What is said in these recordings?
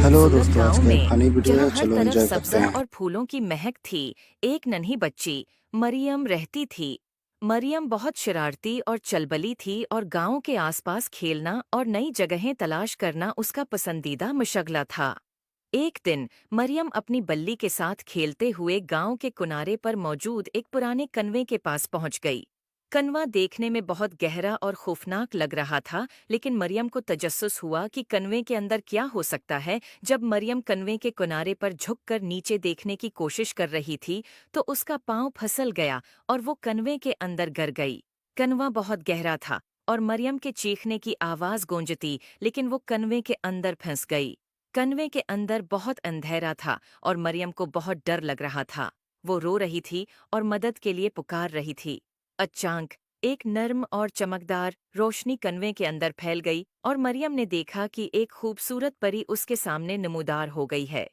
Hello खूबसूरत दोस्तों, आज गांव का एक में फनी वीडियो जहां है। हर चलो तरफ एंजॉय करते सब्जा हैं। और फूलों की महक थी, एक नन्ही बच्ची मरियम रहती थी। मरियम बहुत शरारती और चलबली थी और गांव के आसपास खेलना और नई जगहें तलाश करना उसका पसंदीदा मशगला था। एक दिन मरियम अपनी बल्ली के साथ खेलते हुए गांव के किनारे पर मौजूद एक पुराने कन्वे के पास पहुंच गई। कनवा देखने में बहुत गहरा और खौफनाक लग रहा था, लेकिन मरियम को तजस्सुस हुआ कि कन्वे के अंदर क्या हो सकता है। जब मरियम कन्वे के किनारे पर झुककर नीचे देखने की कोशिश कर रही थी, तो उसका पांव फिसल गया और वो कन्वे के अंदर गिर गई। कनवा बहुत गहरा था और मरियम के चीखने की आवाज गूंजती, लेकिन वो कन्वे के अंदर फंस गई। कन्वे के अंदर बहुत अंधेरा था और मरियम को बहुत डर लग रहा था। वो रो रही थी और मदद के लिए पुकार रही थी। अचानक एक नर्म और चमकदार रोशनी कन्वे के अंदर फैल गई और मरियम ने देखा कि एक खूबसूरत परी उसके सामने नमूदार हो गई है।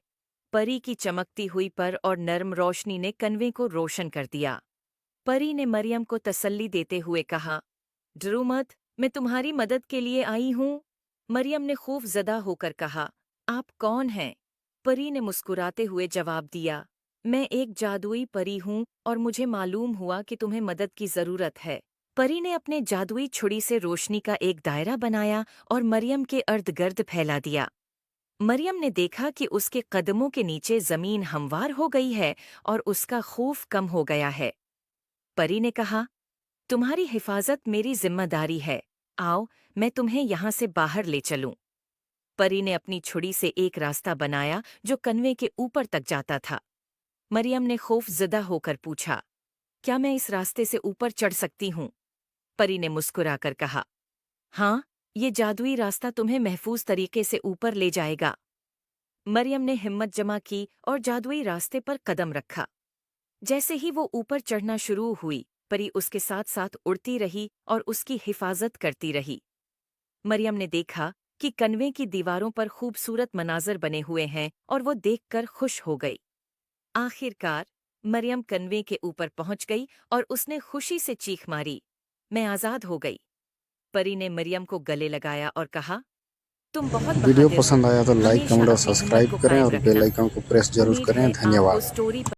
परी की चमकती हुई पर और नर्म रोशनी ने कन्वे को रोशन कर दिया। परी ने मरियम को तसल्ली देते हुए कहा, डरो मत, मैं तुम्हारी मदद के लिए आई हूँ। मरियम ने खौफ ज़दा होकर कहा, आप कौन हैं? परी ने मुस्कुराते हुए जवाब दिया, मैं एक जादुई परी हूँ और मुझे मालूम हुआ कि तुम्हें मदद की ज़रूरत है। परी ने अपने जादुई छुरी से रोशनी का एक दायरा बनाया और मरियम के अर्द गिर्द फैला दिया। मरियम ने देखा कि उसके कदमों के नीचे ज़मीन हमवार हो गई है और उसका खौफ कम हो गया है। परी ने कहा, तुम्हारी हिफाजत मेरी जिम्मेदारी है। आओ, मैं तुम्हें यहाँ से बाहर ले चलूं। परी ने अपनी छुरी से एक रास्ता बनाया जो कन्वे के ऊपर तक जाता था। मरियम ने खौफज़दा होकर पूछा, क्या मैं इस रास्ते से ऊपर चढ़ सकती हूँ? परी ने मुस्कुराकर कहा, हाँ, ये जादुई रास्ता तुम्हें महफूज तरीके से ऊपर ले जाएगा। मरियम ने हिम्मत जमा की और जादुई रास्ते पर कदम रखा। जैसे ही वो ऊपर चढ़ना शुरू हुई, परी उसके साथ साथ उड़ती रही और उसकी हिफाजत करती रही। मरियम ने देखा कि कन्वे की दीवारों पर खूबसूरत मनाजर बने हुए हैं और वो देखकर खुश हो गई। आखिरकार मरियम कन्वे के ऊपर पहुंच गई और उसने खुशी से चीख मारी, मैं आज़ाद हो गई। परी ने मरियम को गले लगाया और कहा, तुम बहुत वीडियो बहादुर हो, पसंद आया तो लाइक हमेशा कमेंट और अपनी हिम्मत सब्सक्राइब को करें कायम और बेल रखना। आइकन को प्रेस जरूर उम्मीद करें। है आपको धन्यवाद। स्टोरी